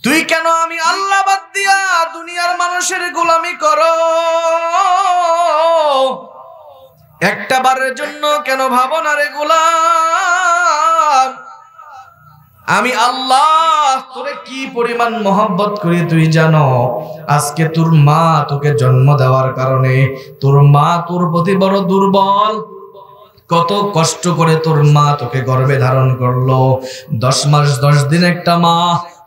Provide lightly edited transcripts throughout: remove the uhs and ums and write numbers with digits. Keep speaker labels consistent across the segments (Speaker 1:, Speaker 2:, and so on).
Speaker 1: তুই কেন আমি আল্লাহ বাদ দিয়া দুনিয়ার মানুষের গোলামি করো? একটা বারের জন্য কেন ভাবো না রে গোলাম, আমি আল্লাহ তোরে কি পরিমাণ মহব্বত করি তুই জানো? আজকে তোর মা তোকে জন্ম দেওয়ার কারণে তোর মা তোর প্রতি বড় দুর্বল। কত কষ্ট করে তোর মা তোকে গর্ভে ধারণ করলো। 10 মাস 10 দিন একটা মা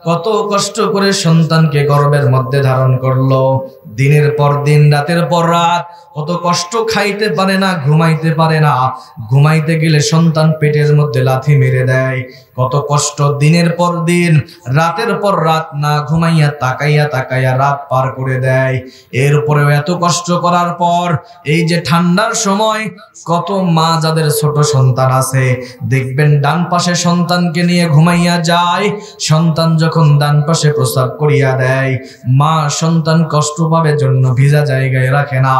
Speaker 1: কত কষ্ট করে সন্তানকে গর্ভের মধ্যে ধারণ করলো। দিনের পর দিন, রাতের পর রাত কত কষ্ট, খাইতে পারে না, ঘুমাইতে পারে না। ঘুমাইতে গেলে সন্তান পেটের মধ্যে লাথি মেরে দেয়। কত কষ্ট, দিনের পর দিন, রাতের পর রাত না ঘুমাইয়া তাকাইয়া তাকাইয়া রাত পার করে দেয়। এরপরেও এত কষ্ট করার পর এই যে ঠান্ডার সময় কত মা যাদের ছোট সন্তান আছে দেখবেন ডান পাশে সন্তানকে নিয়ে ঘুমাইয়া যায়। সন্তান যখন ডান পাশে প্রস্রাব করিয়া দেয়, মা সন্তান কষ্ট পাবে জন্য ভিজা জায়গায় রাখে না,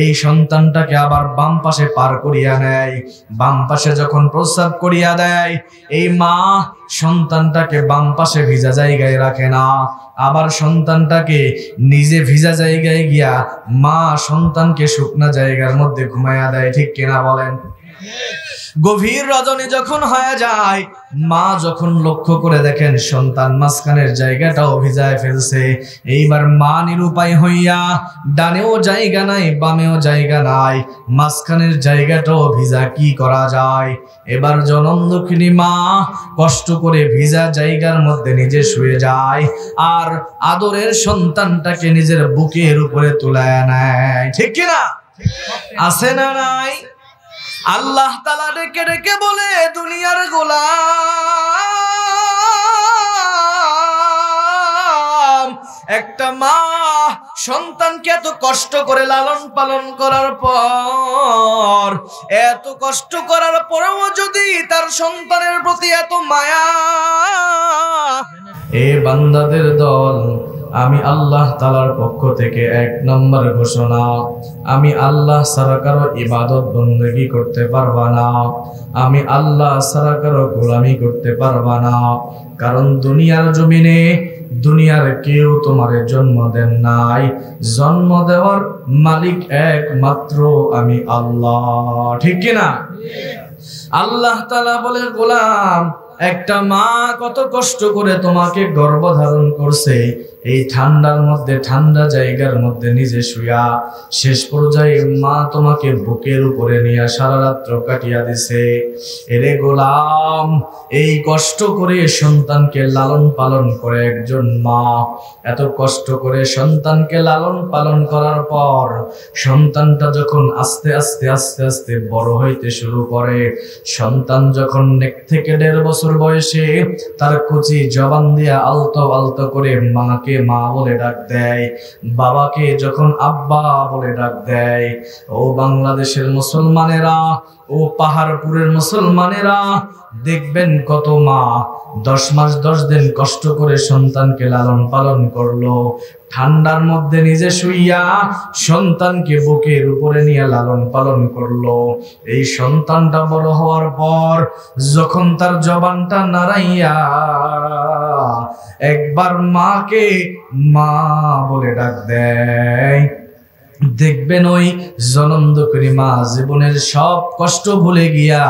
Speaker 1: এই সন্তানটাকে আবার বাম পাশে পার করিয়া নেয়। বাম পাশে যখন প্রস্রাব করিয়া দেয়, এই মা সন্তানটাকে বাম পাশে ভিজা জায়গায় রাখে না, আবার সন্তানটাকে নিজে ভিজা জায়গায় গিয়া মা সন্তানকে শুকনা জায়গার মধ্যে ঘুমাইয়া দেয়। ঠিক কিনা বলেন? গভীর রজনী যখন হয়ে যায়, মা যখন লক্ষ্য করে দেখেন সন্তান মাঝখানের জায়গাটাও ভিজায় ফেলছে, এইবার মা নিরুপায় হইয়া, ডানেও জায়গা নাই বামেও জায়গা নাই, মাঝখানের জায়গাটাও ভিজা, কি করা যায়? এবার জনম দুঃখিনী মা কষ্ট করে ভিজা জায়গার মধ্যে নিজে শুয়ে যায় আর আদরের সন্তানটাকে নিজের বুকের উপরে তুলায় নেয়। ঠিক কিনা? আছে না নাই? আল্লাহ তাআলা ডেকে ডেকে বলে, দুনিয়ার গোলাম, একটা মা সন্তানকে এত কষ্ট করে লালন পালন করার পর, এত কষ্ট করার পরেও যদি তার সন্তানের প্রতি এত মায়া, এ বান্দাদের দল, আমি আল্লাহ তাআলার পক্ষ থেকে 1 নম্বর ঘোষণা, আমি আল্লাহ ছাড়া কারো ইবাদত বন্দেগী করতে পারবা না, আমি আল্লাহ ছাড়া কারো গোলামি করতে পারবা না। কারণ দুনিয়ার জমিনে দুনিয়ার কেউ তোমারে জন্ম দেন নাই, জন্ম দেওয়ার মালিক একমাত্র আমি আল্লাহ। ঠিক কিনা? আল্লাহ তাআলা বলে, গোলাম, একটা মা কত কষ্ট করে তোমাকে গর্ভধারণ করছে, এই ঠান্ডার মধ্যে, ঠান্ডা জায়গার মধ্যে নিজে শুয়া, শেষ পর্যায়ে মা তোমাকে বুকের উপরে নিয়ে সারা রাত্র কাটিয়া দিছে। এরে গোলাম, এই কষ্ট করে সন্তানকে লালন পালন করে একজন মা, এত কষ্ট করে সন্তানকে লালন পালন করার পর সন্তানটা যখন আস্তে আস্তে আস্তে আস্তে বড় হইতে শুরু করে, সন্তান যখন 1 থেকে 1.5 বছর বয়সে তার কচি জবান দিয়া আলতো আলতো করে মাকে মা বলে ডাক দেয়, বাবাকে যখন আব্বা বলে ডাক দেয়, ও বাংলাদেশের মুসলমানেরা, ও পাহাড়পুরের মুসলমানেরা, দেখবেন কত মা 10 মাস 10 দিন কষ্ট করে সন্তানকে লালন পালন করলো, ঠান্ডার মধ্যে নিজে শুইয়া সন্তানকে বুকের উপরে নিয়ে লালন পালন করলো। এই সন্তানটা বড় হওয়ার পর যখন তার জবানটা নাড়াইয়া একবার মাকে মা বলে ডাক দেয়, দেখবেন ওই জনম দুঃখিনী মা জীবনের সব কষ্ট ভুলে গিয়া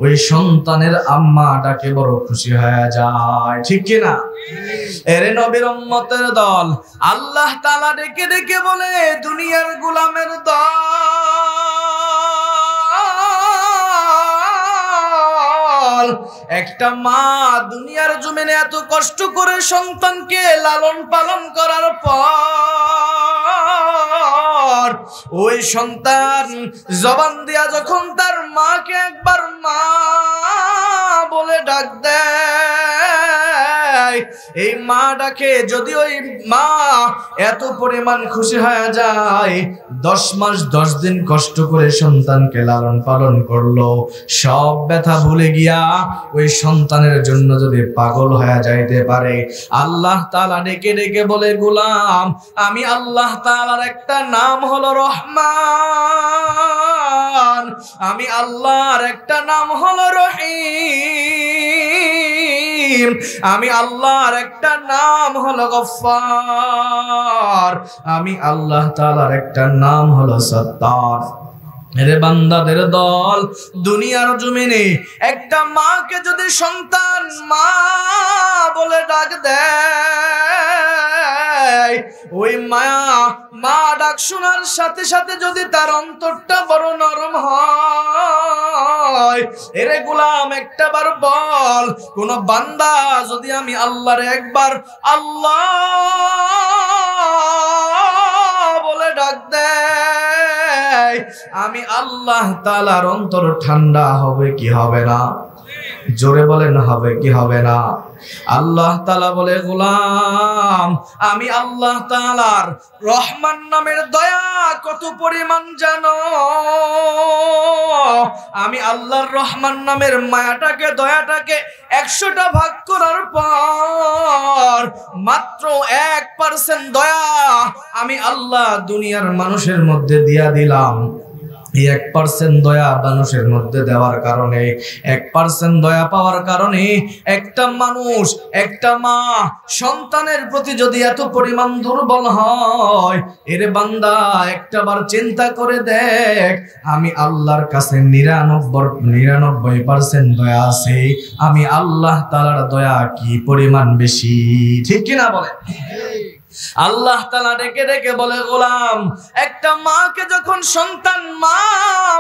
Speaker 1: ওই সন্তানের আম্মা ডাকে বড় খুশি হয়ে যায়। ঠিক কিনা? এরে নবীর উম্মতের দল, আল্লাহ তাআলা ডেকে ডেকে বলে, দুনিয়ার গোলামের দল, একটা মা দুনিয়ার জমিনে এত কষ্ট করে সন্তানকে লালন পালন করার পর ওই সন্তান জবান দিয়া যখন তার মাকে একবার মা বলে ডাক দেয়, এই মা ডাকে যদি ওই মা এত পরিমাণ খুশি হয়ে যায়, 10 মাস 10 দিন কষ্ট করে সন্তানকে লালন পালন করলো, সব ব্যথা ভুলে গিয়া ওই সন্তানের জন্য যদি পাগল হয়ে যাইতে পারে, আল্লাহ তাআলা ডেকে ডেকে বলে, গোলাম, আমি আল্লাহ তাআলার একটা নাম হলো রহমান, আমি আল্লাহর একটা নাম হলো রহিম। রহিম। আমি আল্লাহর একটা নাম হলো গফফার, আমি আল্লাহ তাআলার একটা নাম হলো সত্তার। রে বান্দাদের দল, দুনিয়ার জমিনে একটা মাকে যদি সন্তান মা বলে ডাক দেয়, ওই মায়া মা ডাক শোনার সাথে সাথে যদি তার অন্তরটা বড় নরম হয়, এরে গোলাম একটা বার বল, কোন বান্দা যদি আমি আল্লাহর একবার আল্লাহ বলে ডাক দেয়, আমি আল্লাহ তাআলার অন্তর ঠান্ডা হবে কি হবে না? জোরে বলেন হবে কি হবে না? আল্লাহ তাআলা বলে, গোলাম আমি আল্লাহ তাআলার রহমান নামের দয়া কত পরিমাণ জানো? আমি আল্লাহর রহমান নামের মায়াটাকে দয়াটাকে 100টা ভাগ করার পর মাত্র 1% দয়া আমি আল্লাহ দুনিয়ার মানুষের মধ্যে দিয়া দিলাম। এই 1% দয়া মানুষের মধ্যে দেওয়ার কারণে, 1% দয়া পাওয়ার কারণে একটা মানুষ, একটা মা সন্তানের প্রতি যদি এত পরিমাণ দুর্বল হয়, এর বান্দা একটাবার চিন্তা করে দেখ, আমি আল্লাহর কাছে 99% দয়া আছে, আমি আল্লাহ তাআলার দয়া কি পরিমাণ বেশি, ঠিক কিনা বলে? আল্লাহ তাআলা ডেকে ডেকে বলে, গোলাম একটা মাকে যখন সন্তান মা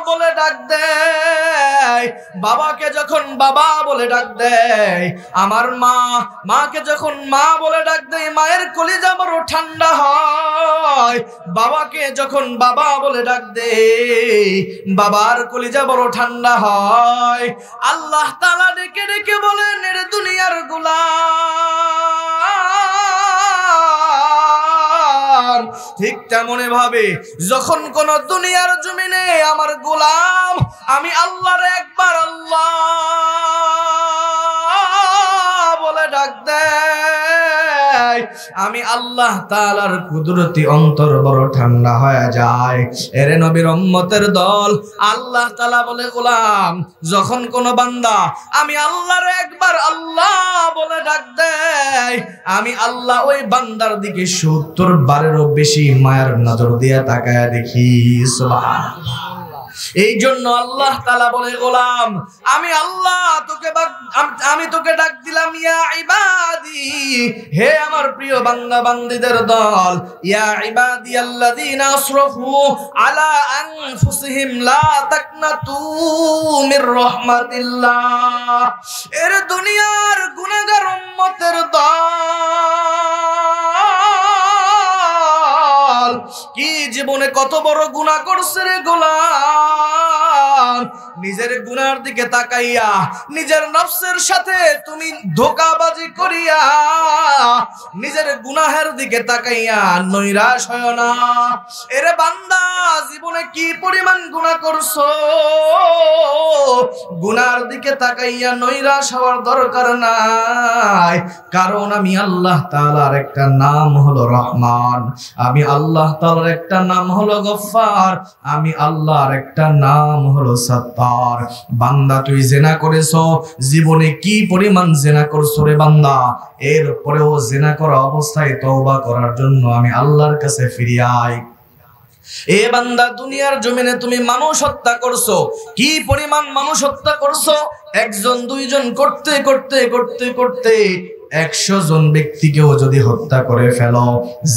Speaker 1: বলে ডাক দেয়, বাবাকে যখন বাবা বলে ডাক দেয়, আমার মা মাকে যখন মা বলে ডাক দেয়, মায়ের কলিজা বড় ঠান্ডা হয়। বাবাকে যখন বাবা বলে ডাক দেয়, বাবার কলিজা বড় ঠান্ডা হয়। আল্লাহ তাআলা ডেকে ডেকে বলেন, এরে দুনিয়ার গোলাম, ঠিক তেমনি ভাবে যখন কোন দুনিয়ার জমিনে আমার গোলাম আমি আল্লাহর একবার আল্লাহ বলে ডাক দেয়, আমি আল্লাহ তাআলার কুদরতি অন্তর বড় ঠান্ডা হয়ে যায়। এরে নবীর উম্মতের দল, আল্লাহ তাআলা বলে, গোলাম যখন কোন বান্দা আমি আল্লাহর একবার আল্লাহ বলে ডাক দেয়, আমি আল্লাহ ওই বান্দার দিকে 70 বারেরও বেশি মায়ার নজর দিয়ে তাকায়া দেখি। সুবহানাল্লাহ। এই জন্য আল্লাহ তাআলা বলে, গোলাম আমি আল্লাহ আমি তোকে ডাক দিলাম, ইয়া ইবাদি, হে আমার প্রিয় বান্দা বান্দীদের দল, ইয়া ইবাদিয়াল্লাযীনা আসরাফু আলা আনফুসিহিম লা তাকনাতু মির রাহমাতিল্লাহ। এর দুনিয়ার গুনাহগার উম্মতের দল, কি জীবনে কত বড় গুনাহ করছে রে গোলাম, নিজের গুনার দিকে তাকাইয়া নিজের নফসের সাথে তুমি ধোঁকাবাজি করিয়া নিজের গুনাহের দিকে তাকাইয়া নৈরাশ হয় না। এরে বান্দা জীবনে কি পরিমাণ গুনাহ করছো, গুনার দিকে তাকাইয়া নৈরাশ হওয়ার দরকার নাই, কারণ আমি আল্লাহ তাআলার একটা নাম হলো রহমান, আমি আল্লাহ তাআলার একটা নাম হলো গফফার, আমি আল্লাহর একটা নাম হলো সত্তার। বান্দা তুই জিনা করেছো, জীবনে কি পরিমাণ জিনা করছো রে বান্দা, এরপরেও জিনা করা অবস্থায় তওবা করার জন্য আমি আল্লাহর কাছে ফিরে আয়। এ বান্দা দুনিয়ার জমিনে তুমি মানুষ হত্যা করছো, কি পরিমাণ মানুষ হত্যা করছো, একজন দুইজন করতে করতে করতে করতে 100 জন ব্যক্তিকেও যদি হত্যা করে ফেলো,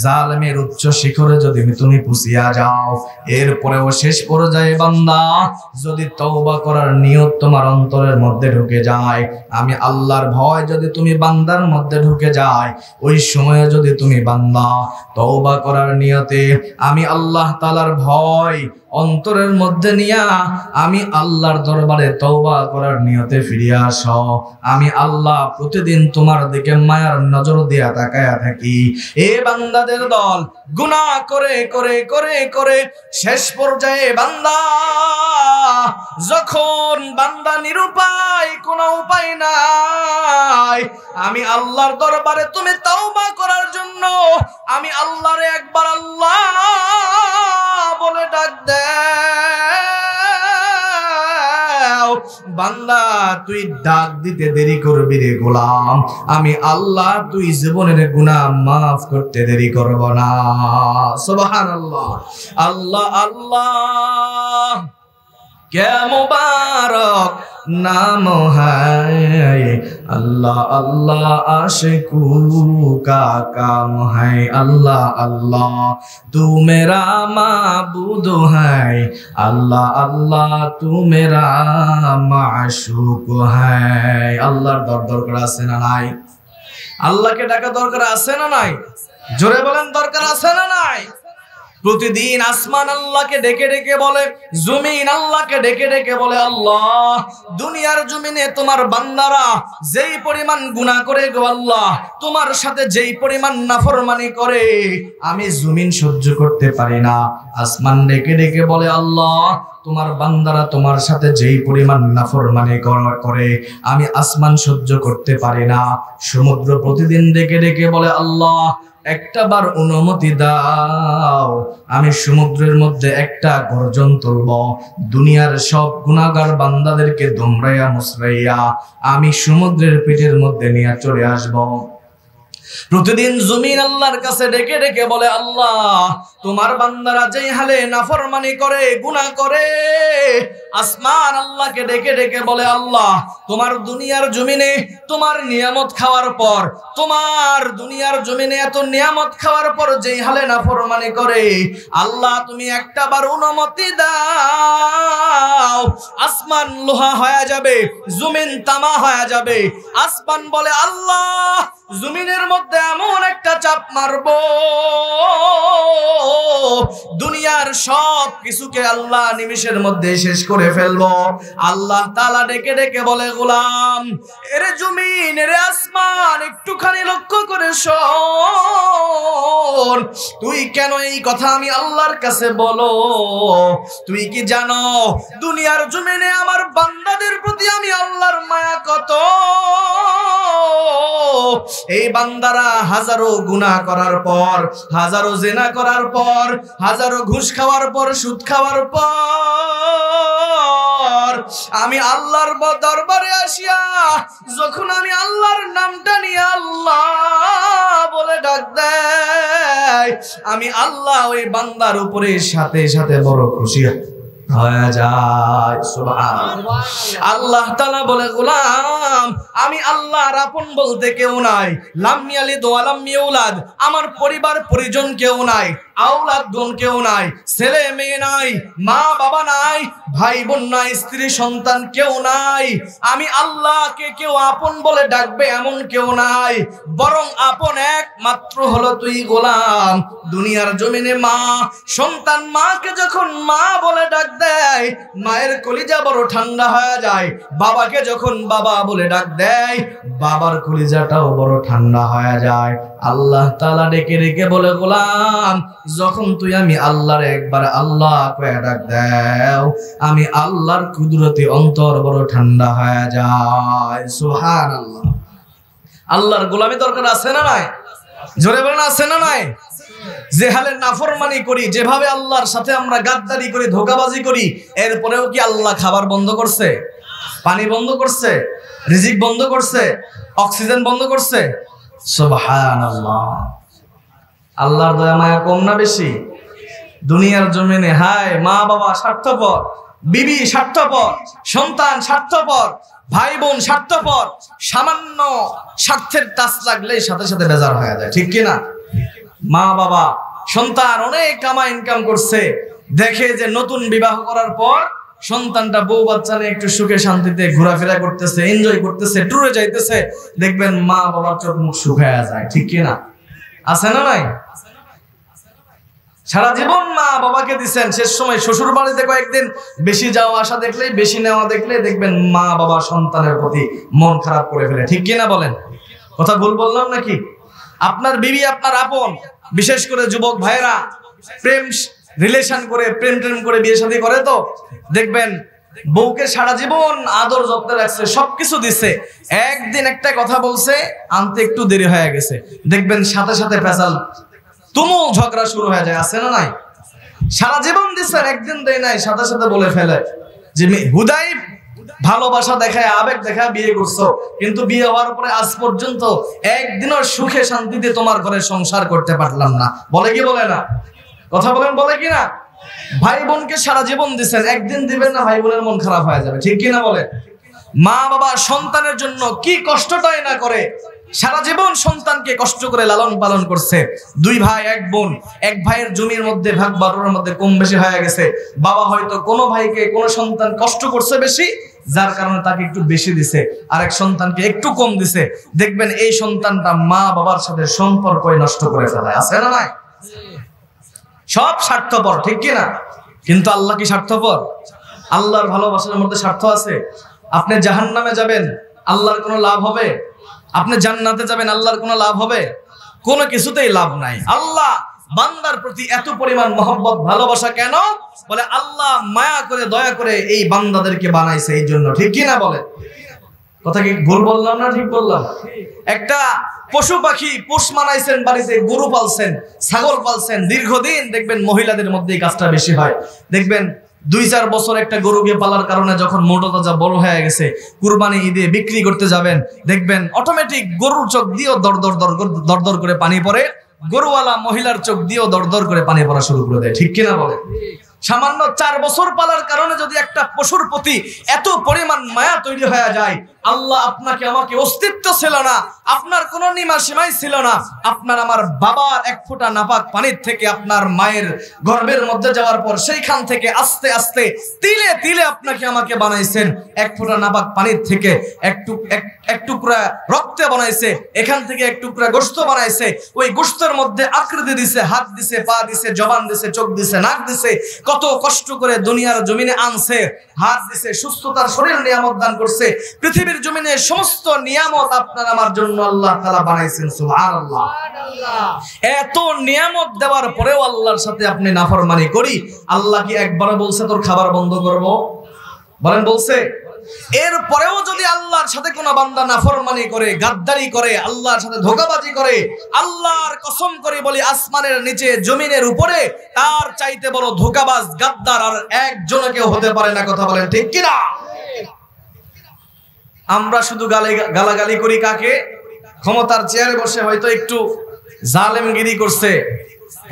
Speaker 1: জালেমের উচ্চ শিখরে যদি তুমি পুষিয়া যাও, এরপরেও শেষ পর্যায়ে বান্দা যদি তওবা করার নিয়ত তোমার অন্তরের মধ্যে ঢুকে যায়, আমি আল্লাহর ভয় যদি তুমি বান্দার মধ্যে ঢুকে যায়, ওই সময়ে যদি তুমি বান্দা তওবা করার নিয়তে আমি আল্লাহ তাআলার ভয় অন্তরের মধ্যে নিয়া আমি আল্লাহর দরবারে তওবা করার নিয়তে ফিরে আসো, আমি আল্লাহ প্রতিদিন তোমার দিকে মায়ার নজর দিয়া তাকায়া থাকি। এ বান্দাদের দল, গুনাহ করে করে করে করে শেষ পর্যায়ে বান্দা যখন বান্দা নিরুপায়, কোনো উপায় নাই, আমি আল্লাহর দরবারে তুমি তওবা করার জন্য আমি আল্লাহর একবার আল্লাহ বলে ডাক দাও, বান্দা তুই ডাক দিতে দেরি করবি রে গোলাম, আমি আল্লাহ তুই জীবনের গুনাহ মাফ করতে দেরি করব না। সুবহানাল্লাহ। আল্লাহ আল্লাহ কে মুবারক नाम है, अल्लाह अल्लाह आशिकू का काम है, अल्लाह अल्लाह तू मेरा माबूद है, अल्लाह अल्लाह तू मेरा माशूक है। আল্লাহর দরকার আছে না নাই? আল্লাহকে ডাকা দরকার আছে না নাই? জোরে বলেন দরকার আছে না নাই? প্রতিদিন আসমান আল্লাহকে ডেকে ডেকে বলে, জমিন আল্লাহকে ডেকে ডেকে বলে, আল্লাহ দুনিয়ার জমিনে তোমার বান্দারা যেই পরিমাণ গুনাহ করে গো আল্লাহ, তোমার সাথে যেই পরিমাণ নাফরমানি করে আমি জমিন সহ্য করতে পারি না। আসমান ডেকে ডেকে বলে, আল্লাহ তোমার বান্দারা তোমার সাথে যেই পরিমাণ নাফরমানি করে আমি আসমান সহ্য করতে পারি না। সমুদ্র প্রতিদিন ডেকে ডেকে বলে, আল্লাহ একটা বার অনুমতি দাও, আমি সমুদ্রের মধ্যে একটা গর্জন তুলব, দুনিয়ার সব গুনাহগার বান্দাদেরকে দুমড়াইয়া মুসরাইয়া আমি সমুদ্রের পেটের মধ্যে নিয়ে চলে আসব। প্রতিদিন জমিন আল্লাহর কাছে ডেকে ডেকে বলে, আল্লাহ তোমার বান্দারা যেই হালে নাফরমানি করে গুনাহ করে, আসমান আল্লাহকে ডেকে ডেকে বলে, আল্লাহ তোমার দুনিয়ার জমিনে তোমার নিয়ামত খাওয়ার পর, তোমার দুনিয়ার জমিনে এত নিয়ামত খাওয়ার পর যেই হালে নাফরমানি করে, আল্লাহ তুমি একটা বার অনুমতি দাও, আসমান লোহা হয়ে যাবে, জমিন তামা হয়ে যাবে। আসমান বলে, আল্লাহ জমিনের মধ্যে এমন একটা চাপ মারবো, দুনিয়ার সব কিছুকে আল্লাহ নিমিষের মধ্যে শেষ করে ফেলবো। আল্লাহ তাআলা ডেকে ডেকে বলে, গোলাম এরে জমিন এরে আসমান একটুখানি লক্ষ্য করে শোন, তুই কেন এই কথা আমি আল্লাহর কাছে বলো? তুই কি জানো দুনিয়ার জমিনে আমার বান্দাদের প্রতি আমি আল্লাহর মায়া কত? এই বান্দারা হাজারো গুনাহ করার পর, হাজারো জিনা করার পর, হাজারো ঘুষ খাওয়ার পর, সুদ খাওয়ার পর আমি আল্লাহর দরবারে আসিয়া যখন আমি আল্লাহর নামটা নিয়ে আল্লাহ বলে ডাক দেয়, আমি আল্লাহ ওই বান্দার উপরে সাথে সাথে বড় খুশি হয়ে যায়। সুবহানাল্লাহ। আল্লাহ তাআলা বলে, গোলাম আমি আল্লাহর আপন বলতে কেউ নাই, লাম ইয়ালিদ ওয়া লাম ইউলাদ, আমার পরিবার পরিজন কেউ নাই, আওলাদ গুণ কেউ নাই, ছেলে মেয়ে নাই, মা বাবা নাই, ভাই বোন নাই, স্ত্রী সন্তান কেউ নাই। আমি আল্লাহকে কেউ আপন বলে ডাকবে এমন কেউ নাই, বরং আপন একমাত্র হলো তুই গোলাম। দুনিয়ার জমিনে মা সন্তান মাকে যখন মা বলে ডাক দেয়, মায়ের কলিজা বড় ঠান্ডা হয়ে যায়। বাবাকে যখন বাবা বলে ডাক দেয়, বাবার কলিজাটাও বড় ঠান্ডা হয়ে যায়। আল্লাহ তাআলা ডেকে ডেকে বলে, গোলাম যখন তুই আমি আল্লাহর একবার আল্লাহ কয়ে ডাক দাও, আমি আল্লাহর কুদরতি অন্তর বড় ঠান্ডা হয়ে যায়। সুবহানাল্লাহ। আল্লাহর গোলামি দরকার আছে না নাই? জোরে বলেন আছে না নাই? যে হালে নাফরমানি করি, যেভাবে আল্লাহর সাথে আমরা গাদ্দারি করি, ধোঁকাবাজি করি, এরপরেও কি আল্লাহ খাবার বন্ধ করছে? পানি বন্ধ করছে? রিজিক বন্ধ করছে? অক্সিজেন বন্ধ করছে? সুবহানাল্লাহ। আল্লাহর দয়া মায়া কম না বেশি? দুনিয়ার জমিনে হায় মা বাবা স্বার্থপর, বিবি স্বার্থপর, সন্তান স্বার্থপর, ভাই বোন স্বার্থপর, সামান্য স্বার্থের টাচ লাগলেই সাথে সাথে বেজার হয়ে যায়, ঠিক কিনা? মা বাবা সন্তান অনেক কামা ইনকাম করছে, দেখে যে নতুন বিবাহ করার পর সন্তানটা বউ বাচ্চা নিয়ে একটু সুখে শান্তিতে ঘোরাফেরা করতেছে, এনজয় করতেছে, ট্যুরে যাইতেছে, দেখবেন মা বাবার চোখ মুখ শুকায়া যায়, ঠিক কিনা? আছে না নাই? সারা জীবন মা বাবাকে দিচ্ছেন, শেষ সময় শ্বশুর বাড়িতে কয়েকদিন বেশি যাওয়া আসা দেখলেই, বেশি নেওয়া দেখলেই দেখবেন মা বাবা সন্তানের প্রতি মন খারাপ করে ফেলে, ঠিক কিনা বলেন? কথা ভুল বললাম নাকি? আপনার বিবি আপনার আপন, বিশেষ করে যুবক ভাইরা প্রেম রিলেশন করে, প্রেম করে বিয়ে শাদী করে, তো দেখবেন বউকে সারা জীবন আদর যত্নে রাখছে, সবকিছু দিচ্ছে, একদিন একটা কথা বলছে, আনতে একটু দেরি হয়ে গেছে, দেখবেন সাথে সাথে পেঁচাল তুমুল ঝগড়া শুরু হয়ে যায়, আছে না নাই? সারা জীবন দিচ্ছেন, একদিন দেয় নাই, সাথে সাথে বলে ফেলে যে হুদাই ভালোবাসা দেখায়, আবেগ দেখায় বিয়ে করছো, কিন্তু বিয়ে হওয়ার পরে আজ পর্যন্ত একদিনও সুখে শান্তিতে তোমার ঘরে সংসার করতে পারলাম না। বলে কি বলে না? কথা বলেন, বলে কি না? ভাই বোনকে সারা জীবন দিচ্ছেন, একদিন দিবেন না ভাই বোনের মন খারাপ হয়ে যাবে, ঠিক কিনা বলে? মা বাবা সন্তানের জন্য কি কষ্টটাই না করে, সারা জীবন সন্তানকে কষ্ট করে লালন পালন করছে। দুই ভাই এক বোন, এক ভাইয়ের জমির মধ্যে ভাগ বাটোয়ারার মধ্যে কম বেশি হয়ে গেছে। বাবা হয়তো কোনো ভাইকে কোনো সন্তান কষ্ট করছে বেশি, যার কারণে তাকে একটু বেশি দিছে, আর এক সন্তানকে একটু কম দিছে। দেখবেন এই সন্তানটা মা বাবার সাথে সম্পর্কই নষ্ট করে ফেলায়, আছে না নাই? সব স্বার্থপর, ঠিক কিনা? কিন্তু আল্লাহ কি স্বার্থপর? আল্লাহর ভালোবাসার মধ্যে স্বার্থ আছে? আপনি জাহান্নামে যাবেন, আল্লাহর কোনো লাভ হবে? আপনি জান্নাতে যাবেন, আল্লাহর কোনো লাভ হবে? কোনো কিছুতেই লাভ নাই। আল্লাহ বান্দার প্রতি এত পরিমাণ মহব্বত ভালোবাসা কেন? বলে আল্লাহ মায়া করে দয়া করে এই বান্দাদেরকে বানাইছে এই জন্য, ঠিক কিনা বলে? কথা কি ভুল বললাম না ঠিক বললাম? একটা পশু পাখি পোষ মানাইছেন বাড়িতে, গরু পালছেন, ছাগল পালছেন, দীর্ঘদিন দেখবেন মহিলাদের মধ্যে এই কাজটা বেশি হয়। দেখবেন 2-4 বছর একটা গরুকে পালার কারণে যখন মোটা তাজা বড় হয়ে গেছে, কুরবানি ঈদে বিক্রি করতে যাবেন, দেখবেন অটোমেটিক গরুর চোখ দিয়েও দর দর করে পানি পড়ে, গরুওয়ালা মহিলার চোখ দিয়েও দর দর করে পানি পড়া শুরু করে দেয়, ঠিক কিনা বলে? সামান্য 4 বছর পালার কারণে যদি একটা পশুর প্রতি এত পরিমাণ মায়া তৈরি হয়ে যায়, আল্লাহ আপনাকে আমাকে অস্তিত্ব ছিল না, আপনার কোনো নিমা সীমাই ছিল না, আপনার আমার বাবার এক ফোঁটা নাপাক পানির থেকে আপনার মায়ের গর্ভের মধ্যে যাওয়ার পর সেইখান থেকে আস্তে আস্তে তিলে তিলে আপনাকে আমাকে বানাইছেন। এক ফোঁটা নাপাক পানির থেকে এক টুকরা রক্তে বানাইছে, এখান থেকে এক টুকরা গোশত বানাইছে, ওই গোশতের মধ্যে আকৃতি দিছে, হাত দিছে, পা দিছে, জবান দিছে, চোখ দিছে, নাক দিছে, কত কষ্ট করে দুনিয়ার জমিনে আনছে, হাত দিছে, সুস্থতার শরীর নিয়ামত দান করছে, পৃথিবীর জমিনে সমস্ত নিয়ামত আপনার আমার জন্য আল্লাহ তাআলা বানাইছেন। সুবহানাল্লাহ। এত নিয়ামত দেওয়ার পরেও আল্লাহর সাথে আপনি নাফরমানি করি, আল্লাহ কি একবার বলছে তোর খাবার বন্ধ করব? বলেন বলছে? এরপরেও যদি আল্লাহর সাথে কোনো বান্দা নাফরমানি করে, গাদ্দারি করে, আল্লাহর সাথে ধোঁকাবাজি করে, আল্লাহর কসম করে বলি আসমানের নিচে জমিনের উপরে তার চাইতে বড় ধোঁকাবাজ গাদ্দার আর একজনকেও হতে পারে না। কথা বলেন ঠিক কিনা? আমরা শুধু গালাগালি করি কাকে? ক্ষমতার চেয়ারে বসে হয়তো একটু জালেমগিরি করছে,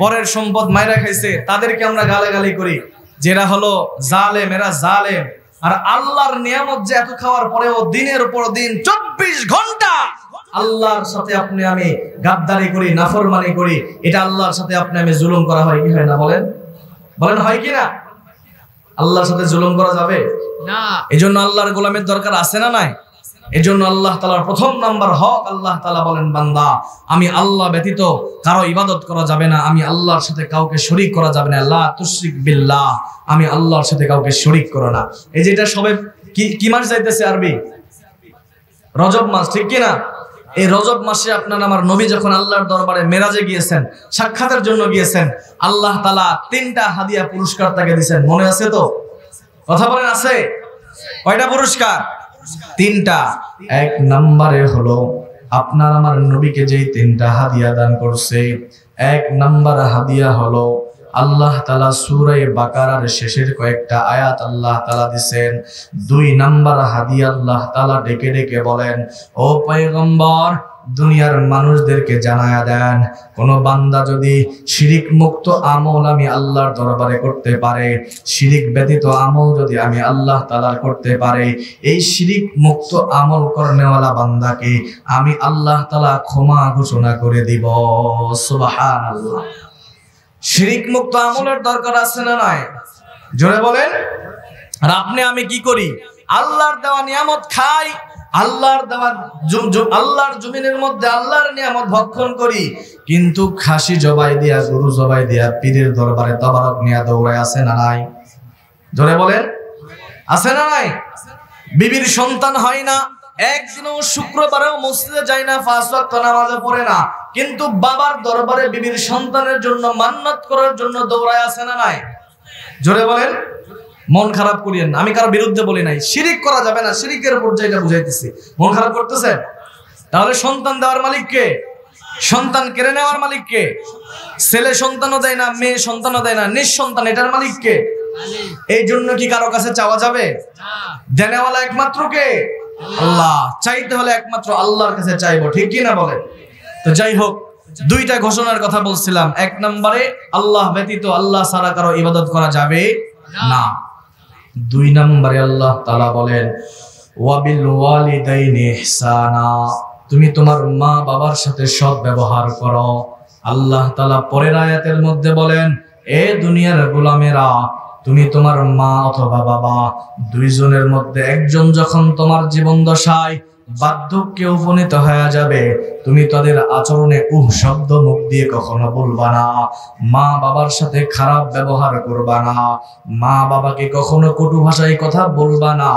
Speaker 1: পরের সম্পদ মাইরা খাইছে, তাদেরকে আমরা গালাগালি করি, যেটা হলো জালেম, এরা জালেম। আর আল্লাহর নিয়ামত যে এত খাওয়ার পরেও দিনের উপর দিন 24 ঘন্টা আল্লাহর সাথে আপনি আমি গাদ্দারি করি, নাফরমানি করি, এটা আল্লাহর সাথে আপনি আমি জুলুম করা হয় কি হয় না? বলেন বলেন, হয় কি না? আল্লাহর সাথে জুলুম করা যাবে না। এজন্য আল্লাহর গোলামের দরকার আছে না নাই? এজন্য আল্লাহ তাআলার প্রথম নাম্বার হক, আল্লাহ তাআলা বলেন বান্দা আমি আল্লাহ ব্যতীত কারো ইবাদত করা যাবে না, আমি আল্লাহর সাথে কাউকে শরীক করা যাবে না। লা তুশরিক বিল্লাহ, আমি আল্লাহর সাথে কাউকে শরীক করো না। এই যে এটা সবে কি মাস যাইতেছে? আরবি রজব মাস, ঠিক কি না? এই রজব মাসে আপনার আমার নবী যখন আল্লাহর দরবারে মেরাজে গিয়েছেন, সাক্ষাতের জন্য গিয়েছেন, আল্লাহ তাআলা 3টা হাদিয়া পুরস্কার তাকে দিয়েছেন, মনে আছে তো? কথা বলেন আছে? কয়টা পুরস্কার? 3টা। 1 নম্বরে হলো আপনার আমার নবীকে যে 3টা হাদিয়া দান করছে, 1 নম্বর হাদিয়া হলো আল্লাহ তাআলা সূরা বাকারার শেষের কয়েকটা আয়াত আল্লাহ তাআলা দিবেন। 2 নম্বর হাদিয়া আল্লাহ তাআলা ডেকে ডেকে বলেন, ও পয়গম্বর দুনিয়ার মানুষদেরকে জানায়া দেন, কোন বান্দা যদি শিরিক মুক্ত আমল আমি আল্লাহর দরবারে করতে পারে, শিরিক ব্যতীত আমল যদি আমি আল্লাহ তাআলার করতে পারে, এই শিরিক মুক্ত আমল করনেওয়ালা বান্দাকে আমি আল্লাহ তাআলা ক্ষমা ঘোষণা করে দিব। সুবহানাল্লাহ। শিরিক মুক্ত আমলের দরকার আছে না নাই? জোরে বলেন। আর আপনি আমি কি করি? আল্লাহর দেওয়া নিয়ামত খাই, আল্লাহর দেওয়া আল্লাহর জমিনের মধ্যে আল্লাহর নিয়ামত ভক্ষণ করি, কিন্তু খাসি জবাই দিয়া, গরু জবাই দিয়া পীরের দরবারে তবারক নিয়া দৌড়ায়, আছে না নাই? জোরে বলেন, আছে না নাই? বিবির সন্তান হয় না, একদিনও শুক্রবারেও মসজিদে যায় না, 5 ওয়াক্ত নামাজও পড়ে না, কিন্তু বাবার দরবারে বিবির সন্তানের জন্য মান্নাত করার জন্য দৌড়ায়, আছে না নাই? জোরে বলেন। মন খারাপ করিয়েন না, আমি কারো বিরুদ্ধে বলি নাই, শিরিক করা যাবে না, শিরিকের পর্যায়টা বুঝাইতেছি। মন খারাপ করতেছেন? তাহলে সন্তান দেওয়ার মালিক কে? সন্তান কেড়ে নেওয়ার মালিক কে? ছেলে সন্তানও দেয় না, মেয়ে সন্তানও দেয় না, নিঃসন্তান, এটার মালিক কে? এই জন্য কি কারো কাছে চাওয়া যাবে? দেনেওয়ালা একমাত্র কে? আল্লাহ। চাইতে হলে একমাত্র আল্লাহর কাছে চাইবো, ঠিক কি না বলেন? তো যাই হোক, দুইটা ঘোষণার কথা বলছিলাম। এক নম্বরে আল্লাহ ব্যতীত, আল্লাহ ছাড়া কারো ইবাদত করা যাবে না। দুই নম্বরে আল্লাহ তাআলা বলেন ওয়াবিল ওয়ালিদাইনি ইহসানা, তুমি তোমার মা বাবার সাথে সৎ ব্যবহার করো। আল্লাহ তাআলা পরের আয়াতের মধ্যে বলেন, এ দুনিয়ার গোলামেরা, তুমি তোমার মা অথবা বাবা দুইজনের মধ্যে একজন যখন তোমার জীবন দশায় বার্ধক্যে উপনীত হয়ে যাবে, তুমি তাদের আচরণে শব্দ মুখ দিয়ে কখনো বলবা না। মা বাবার সাথে খারাপ ব্যবহার করবা না। মা বাবাকে কখনো কটু ভাষায় কথা বলবা না।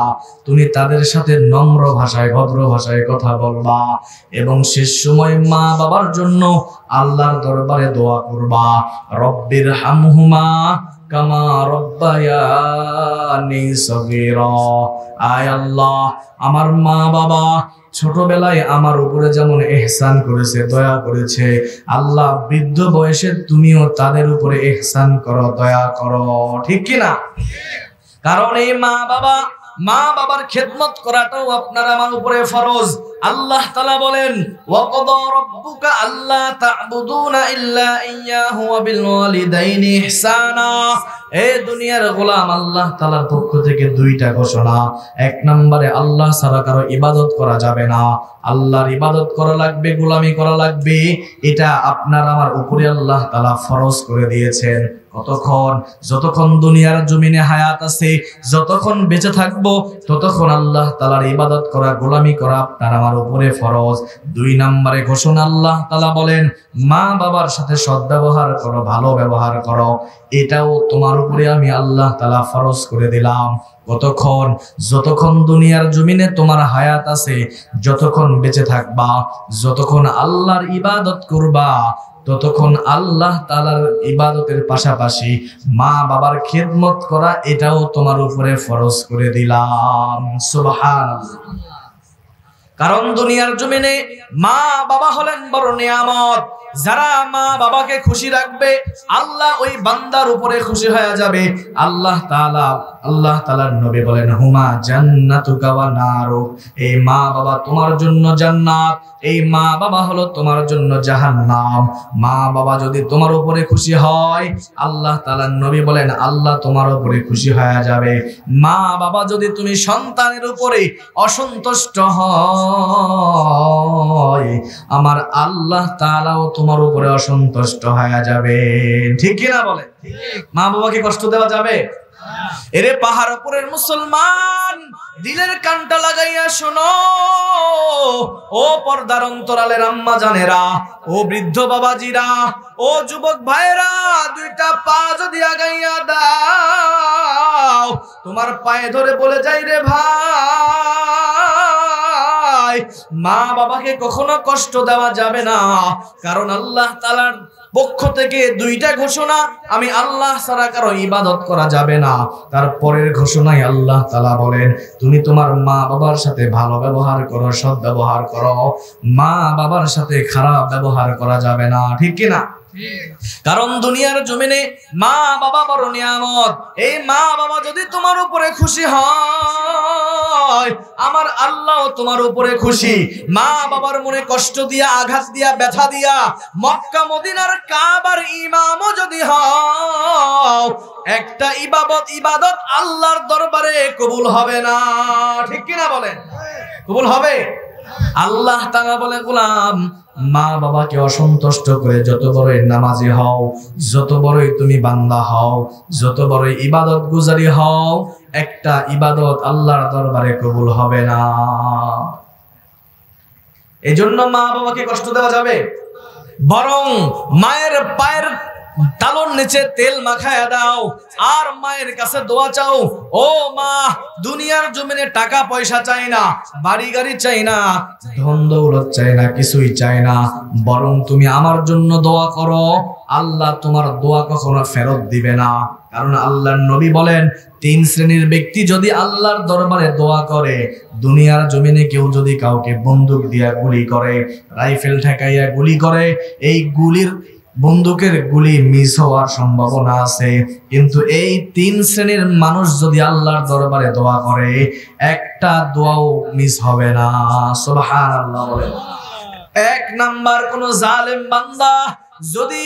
Speaker 1: তুমি তাদের সাথে নম্র ভাষায়, ভদ্র ভাষায় কথা বলবা। এবং শেষ সময় মা বাবার জন্য আল্লাহর দরবারে দোয়া করবা, রব্বির হামহুমা কামা রব্বায়ানি সগীরা। আয় আল্লাহ, আমার মা বাবা ছোটবেলায় আমার উপরে যেমন ইহসান করেছে, দয়া করেছে, আল্লাহ বৃদ্ধ বয়সে তুমিও তাদের উপরে ইহসান করো, দয়া করো, ঠিক কি না? কারণ এই মা বাবার খেদমত করাটাও আপনার আমার উপরে ফরজ। আল্লাহ তাআলা বলেন ওয়াকাদা রাব্বুকা আল্লা তা'বুদুনা ইল্লা ইয়্যাহু ওয়া বিল ওয়ালিদাইনি ইহসানা। এই দুনিয়ার গোলাম, আল্লাহ তাআলার পক্ষ থেকে দুইটা ঘোষণা। এক নম্বরে আল্লাহ ছাড়া কারো ইবাদত করা যাবে না। আল্লাহর ইবাদত করা লাগবে, গোলামি করা লাগবে। এটা আপনার আমার উপরে আল্লাহ তাআলা ফরজ করে দিয়েছেন। কতক্ষণ? যতক্ষণ দুনিয়ার জমিনে হায়াত আছে, যতক্ষণ বেঁচে থাকবো, ততক্ষণ আল্লাহ তাআলার ইবাদত করা, গোলামি করা আপনার আমার উপরে ফরজ। দুই নম্বরে ঘোষণা, আল্লাহ তাআলা বলেন মা বাবার সাথে সৎ ব্যবহার করো, ভালো ব্যবহার করো। এটাও তোমার উপরে আমি আল্লাহ তাআলা ফরজ করে দিলাম। কতক্ষণ? যতক্ষণ দুনিয়ার জমিনে তোমার হায়াত আছে, যতক্ষণ বেঁচে থাকবা, যতক্ষণ আল্লাহর ইবাদত করবা, ততক্ষণ আল্লাহ তাআলার ইবাদতের পাশাপাশি মা বাবার খেদমত করা, এটাও তোমার উপরে ফরজ করে দিলাম। সুবহানাল্লাহ। কারণ দুনিয়ার জমিনে মা বাবা হলেন বড় নিয়ামত। যারা মা বাবাকে খুশি রাখবে, আল্লাহ ওই বান্দার উপরে খুশি হয়ে যাবে। আল্লাহ তাআলার নবী বলেন হুমা জান্নাতুকা ওয়া নারু, এই মা বাবা তোমার জন্য জান্নাত, এই মা বাবা হলো তোমার জন্য জাহান্নাম। মা বাবা যদি তোমার উপরে খুশি হয়, আল্লাহ তাআলার নবী বলেন আল্লাহ তোমার উপরে খুশি হয়ে যাবে। মা বাবা যদি তুমি সন্তানের উপরে অসন্তুষ্ট হয়, আমার আল্লাহ তাআলাও তোমার উপরে অসন্তুষ্ট হয়ে যাবে, ঠিক কি না বলে? মা বাবাকে কষ্ট দেওয়া যাবে? এরে পাহাড় উপরের মুসলমান, দিলের কানটা লাগাইয়া শোনো, ও পর্দার অন্তরালের আম্মা জানেরা, ও বৃদ্ধ বাবাজিরা, ও যুবক ভাইরা, দুইটা পা যদি আগাইয়া দাও, তোমার পায়ে ধরে বলে যাই রে ভাই, মা বাবাকে কখনো কষ্ট দেওয়া যাবে না। কারণ আল্লাহ তাআলার পক্ষ থেকে দুইটা ঘোষণা, আমি আল্লাহ ছাড়া কারো ইবাদত করা যাবে না। তারপরের ঘোষণায় আল্লাহ তাআলা বলেন তুমি তোমার মা বাবার সাথে ভালো ব্যবহার করো, সৎ ব্যবহার করো। মা বাবার সাথে খারাপ ব্যবহার করা যাবে না, ঠিক কি না? কারণ দুনিয়ার জমিনে মা বাবা বড় নিয়ামত। এই মা বাবা যদি তোমার উপরে খুশি হয়, আমার আল্লাহ তোমার উপরে খুশি। মা বাবার মনে কষ্ট দিয়া, আঘাত দিয়া, ব্যথা দিয়া মক্কা মদিনার কাবার ইমামও যদি হও, একটা ইবাদত আল্লাহর দরবারে কবুল হবে না, ঠিক কিনা বলেন? কবুল হবে? আল্লাহ তাআলা বলে গোলাম, মা বাবাকে অসন্তুষ্ট করে যত বড়ই নামাজি হও, যত বড়ই তুমি বান্দা হও, যত বড়ই ইবাদত গুজারি হও, একটা ইবাদত আল্লাহর দরবারে কবুল হবে না। এজন্য মা বাবাকে কষ্ট দেওয়া যাবে? বরং মায়ের পায়ের তালুর নিচে তেল মাখায়া দাও আর মায়ের কাছে দোয়া চাও। ও মা, দুনিয়ার জমিনে টাকা পয়সা চাই না, বাড়ি গাড়ি চাই না, ধন দৌলত চাই না, কিছুই চাই না, বরং তুমি আমার জন্য দোয়া করো। আল্লাহ তোমার দোয়া কখনো ফেরত দিবে না। কারণ আল্লাহর নবী বলেন 3 শ্রেণীর ব্যক্তি যদি আল্লাহর দরবারে দোয়া করে, দুনিয়ার জমিনে কেউ যদি কাউকে বন্দুক দিয়া গুলি করে, রাইফেল ঠেকাইয়া গুলি করে, এই গুলির বন্দুকের গুলি মিস হওয়ার সম্ভাবনা আছে, কিন্তু এই 3 শ্রেণীর মানুষ যদি আল্লাহর দরবারে দোয়া করে একটা দোয়াও মিস হবে না। সুবহানাল্লাহ বলেন। 1 নাম্বার, কোন জালেম বান্দা যদি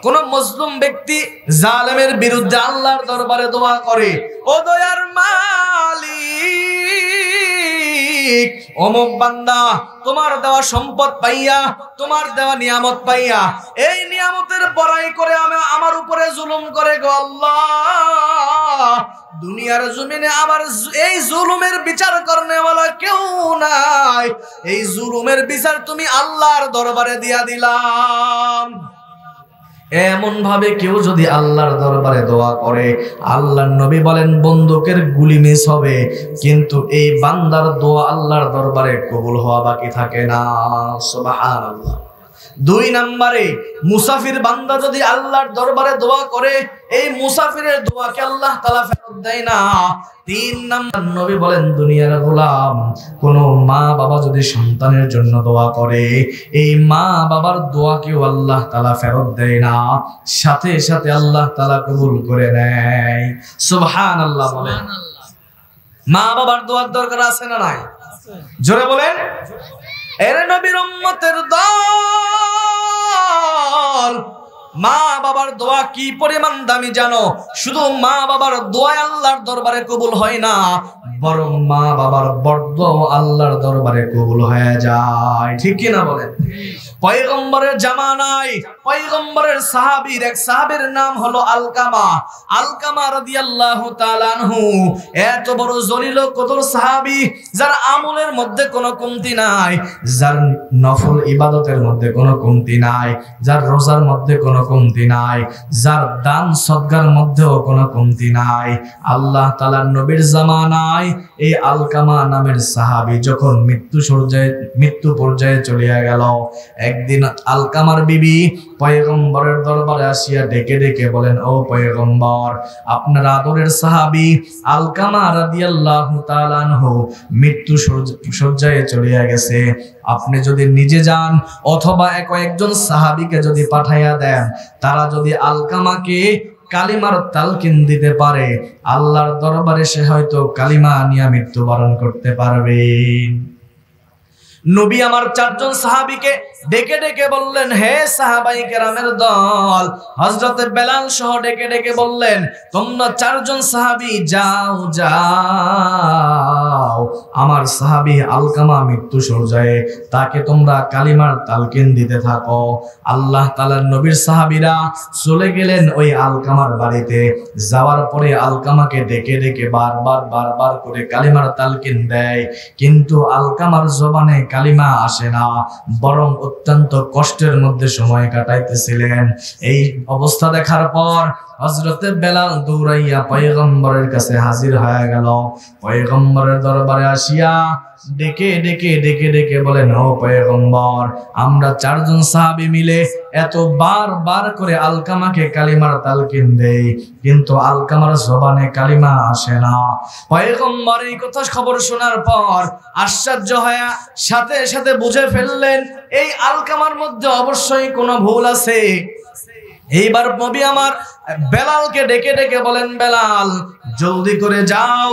Speaker 1: কোন মজলুম ব্যক্তি জালেমের বিরুদ্ধে আল্লাহর দরবারে দোয়া করে, ও দয়ার মালিক, অমুক বান্দা তোমার দেওয়া সম্পদ পাইয়া, তোমার দেওয়া নিয়ামত পাইয়া এই নিয়ামতের বড়াই করে আমার উপরে জুলুম করে গো আল্লাহ, দুনিয়ার জমিনে আমার এই জুলুমের বিচার করনেওয়ালা কেউ নাই, এই জুলুমের বিচার তুমি আল্লাহর দরবারে দিয়া দিলাম। এমন ভাবে কেউ যদি আল্লাহর দরবারে দোয়া করে, আল্লাহর নবী বলেন বন্দুকের গুলি মিস হবে, কিন্তু এই বান্দার দোয়া আল্লাহর দরবারে কবুল হওয়া বাকি থাকে না। সুবহানাল্লাহ। 2 নম্বরে, মুসাফির বান্দা যদি আল্লাহর দরবারে দোয়া করে, এই মুসাফিরের দোয়াকে আল্লাহ তাআলা ফেরত দেয় না। 3 নম্বর, নবী বলেন দুনিয়ার গোলাম, কোন মা বাবা যদি সন্তানের জন্য দোয়া করে, এই মা বাবার দোয়াকেও আল্লাহ তাআলা ফেরত দেয় না, সাথে সাথে আল্লাহ তাআলা কবুল করে নেয়। সুবহানাল্লাহ বলেন। মা বাবার দোয়ার দরকার আছে না নাই? জোরে বলেন। এর নবীর উম্মতের দল, মা বাবার দোয়া কি পরিমাণ দামি জানো? শুধু মা বাবার দোয়া আল্লাহর দরবারে কবুল হয় না, বরং মা বাবার বরদোয়া আল্লাহর দরবারে কবুল হয়ে যায়। ঠিক কি না বলেন? পয়গম্বরের জামানায় পয়গম্বরের সাহাবীর এক সাহাবীর নাম হলো আলকামা। আলকামা রাদিয়াল্লাহু তাআলা আনহু এত বড় জলিল কদর সাহাবী, যার আমলের মধ্যে কোনো কমতি নাই, যার নফল ইবাদতের মধ্যে কোনো কমতি নাই, যার রোজার মধ্যে কোনো কমতি নাই, যার দান সদকার মধ্যেও কোনো কমতি নাই। আল্লাহ তাআলার নবীর জামানায় এই আলকামা নামের সাহাবী যখন মৃত্যু পর্যায়ে চলে গেল, একদিন আলকামার বিবি পয়গম্বরের দরবারে আসিয়া ডেকে ডেকে বলেন, ও পয়গম্বর, আপনার আদরের সাহাবী আলকামা রাদিয়াল্লাহু তাআলা আনহু মৃত্যু শয্যায় চলে গেছে, আপনি যদি নিজে যান অথবা কয়েকজন সাহাবীকে যদি পাঠাইয়া দেন, তারা যদি আলকামাকে কালিমার তালকিন দিতে পারে, আল্লাহর দরবারে সে হয়তো কালিমা নিয়ে মৃত্যুবরণ করতে পারবে। নবী আমার 4 জন সাহাবীকে ডেকে ডেকে বললেন, হে সাহাবায়ে কেরামের দল, হযরতে বেলাল সহ ডেকে ডেকে বললেন, তোমরা 4 জন সাহাবী যাও যাও, আমার সাহাবী আলকামা মৃত্যু শয্যায়, তাকে তোমরা কালিমার তালকিন দিতে থাকো। আল্লাহ তাআলার নবীর সাহাবীরা চলে গেলেন ওই আলকামার বাড়িতে। যাওয়ার পরে আলকামাকে ডেকে ডেকে বারবার করে কালিমার তালকিন দেয়, কিন্তু আলকামার জবানে কালিমা আসে না, বরং অত্যন্ত কষ্টের মধ্যে সময় কাটাইতেছিলেন। এই অবস্থা দেখার পর হযরতে বেলাল দৌড়াইয়া পয়গম্বরের কাছে হাজির হয়ে গেল। পয়গম্বরের দরবারে আসিয়া ডেকে ডেকে ডেকে ডেকে বলেন, ও পয়গম্বর, আমরা 4 জন সাহাবী মিলে এত বার করে আলকামাকে কালিমার তালকিন দেই, কিন্তু আলকামার জবানে কালিমা আসে না। পয়গম্বর এই কথা খবর শোনার পর আশ্চর্য হয়ে সাথে সাথে বুঝে ফেললেন এই আলকামার মধ্যে অবশ্যই কোনো ভুল আছে। এইবার নবী আমার বেলালকে ডেকে ডেকে বলেন, বেলাল, জলদি করে যাও,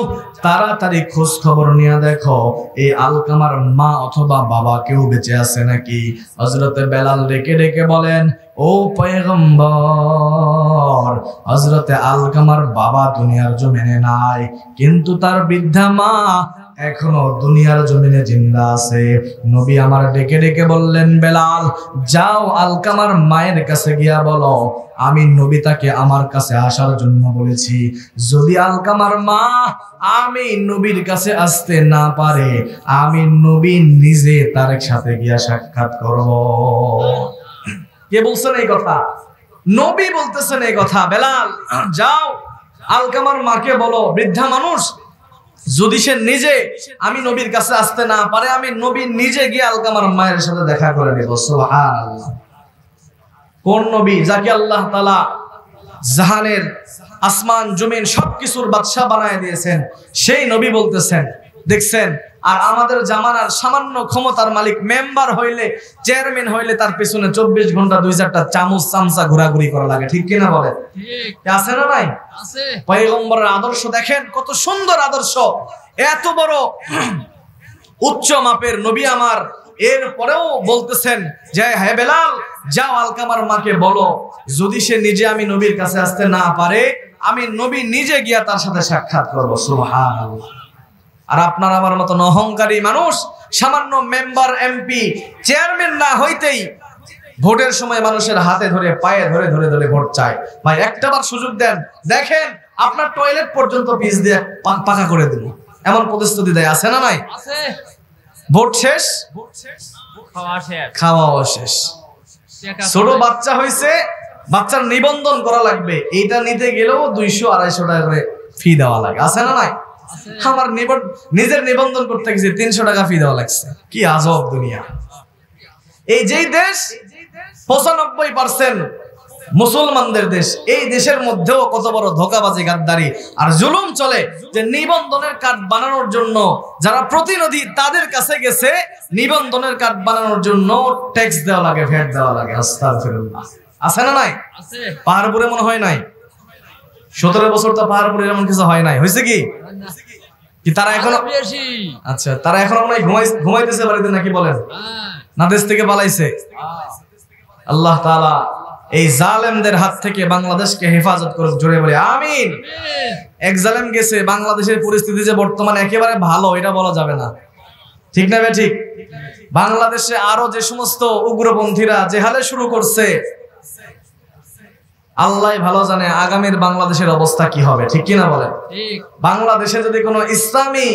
Speaker 1: তাড়াতাড়ি খোঁজ খবর নিয়ে দেখো এই আলকামার মা অথবা বাবা কেউ বেঁচে আছে নাকি। হযরতে বেলাল ডেকে ডেকে বলেন, ও পয়গম্বর, হযরতে আলকামার বাবা দুনিয়ার জমিনে নাই, কিন্তু তার বৃদ্ধা মা এখনো দুনিয়ার জমিনে জিন্দা আছে। নবী আমার ডেকে ডেকে বললেন, বেলাল, যাও আলকামার মায়ের কাছে গিয়া বলো আমি নবী তাকে আমার কাছে আসার জন্য বলেছি। যদি আলকামার মা আমি নবীর কাছে আসতে না পারে, আমি নবী নিজে তার সাথে গিয়া সাক্ষাৎ করব। কে বলছেন এই কথা? নবী বলতেছেন এই কথা। বেলাল, যাও আলকামার মাকে বলো, বৃদ্ধা মানুষ, যদি সে নিজে আমি নবীর কাছে আসতে না পারে, আমি নবী নিজে গিয়ে আলকামার মায়ের সাথে দেখা করে নেব। সুবহানাল্লাহ। কোন নবী? যাকে আল্লাহ তাআলা জাহানের আসমান জমিন সবকিছুর বাদশা বানায় দিয়েছেন, সেই নবী বলতেছেন। দেখছেন আর আমাদের জামানার সামান্য ক্ষমতার মালিক মেম্বার হইলে, চেয়ারম্যান হইলে তার পেছনে 24 ঘন্টা 2-4টা চামচ চামচা ঘোরাঘুরি করা লাগে, ঠিক কিনা বলেন? আছে না নাই? পয়গম্বরের আদর্শ দেখেন, কত সুন্দর আদর্শ, এত বড় উচ্চ মাপের নবী আমার, এরপরেও বলতেছেন যে হে বেলাল, যাও আলকামার মাকে বলো, যদি সে নিজে আমি নবীর কাছে আসতে না পারে, আমি নবী নিজে গিয়া তার সাথে সাক্ষাৎ করবো। সুবহানাল্লাহ। আর আপনার আমার মতন অহংকারী মানুষ সামান্য মেম্বার, এমপি, চেয়ারম্যান না হইতেই ভোটের সময় মানুষের হাতে ধরে, পায়ে ধরে ধরে ধরে ভোট চায়। ভাই একটাবার সুযোগ দেন, দেখেন আপনার টয়লেট পর্যন্ত পিচ দিয়ে পাকা করে দিন, এমন প্রতিশ্রুতি দেয়, আছে না নাই? ভোট শেষ, খাওয়াও শেষ। ছোট বাচ্চা হয়েছে, বাচ্চার নিবন্ধন করা লাগবে, এইটা নিতে গেলেও 200-250 টাকা করে ফি দেওয়া লাগে, আছে না নাই? আমার নিজের নিবন্ধন করতে গেছে 300 টাকা ফি দেওয়া লাগছে। কি আজব দুনিয়া! এই যেই দেশ 95% মুসলমানদের দেশ, এই দেশের মধ্যেও কত বড় ধোঁকাবাজি, গাদ্দারি আর জুলুম চলে যে নিবন্ধনের কার্ড বানানোর জন্য যারা প্রতিনিধি তাদের কাছে গেছে, নিবন্ধনের কার্ড বানানোর জন্য ট্যাক্স দেওয়া লাগে, ভ্যাট দেওয়া লাগে। আস্তাগফিরুল্লাহ। আছে না নাই? পাহাড়পুরে মনে হয় নাই? 17 বছর তো পাহাড়পুরে এমন কিছু হয় নাই, হয়েছে কি? তারা এখনো, আচ্ছা তারা এখনো মনে হয় ঘুমাইতেছে বাড়িতে, নাকি বলেন? না দেশ থেকে পালাইছে? আল্লাহ তাআলা এই জালেমদের হাত থেকে বাংলাদেশকে হেফাজত করুক, জোরে বলি আমিন। এক জালেম গেছে, বাংলাদেশের পরিস্থিতি যে বর্তমানে একেবারে ভালো এটা বলা যাবে না, ঠিক না ভাই? ঠিক। বাংলাদেশে আরো যে সমস্ত উগ্রপন্থীরা জেহালে শুরু করছে, আল্লাহ ভালো জানে আগামীর বাংলাদেশের অবস্থা কি হবে, ঠিক কিনা বলেন? বাংলাদেশে যদি কোনো ইসলামী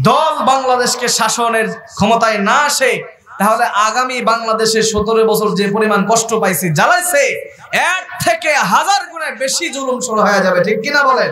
Speaker 1: দল বাংলাদেশকে শাসনের ক্ষমতায় না আসে, তাহলে আগামী বাংলাদেশে 17 বছর যে পরিমাণ কষ্ট পাইছি, জ্বালাইছে, এর থেকে 1000 গুণে বেশি জুলুম শুরু হয়ে যাবে, ঠিক কিনা বলেন?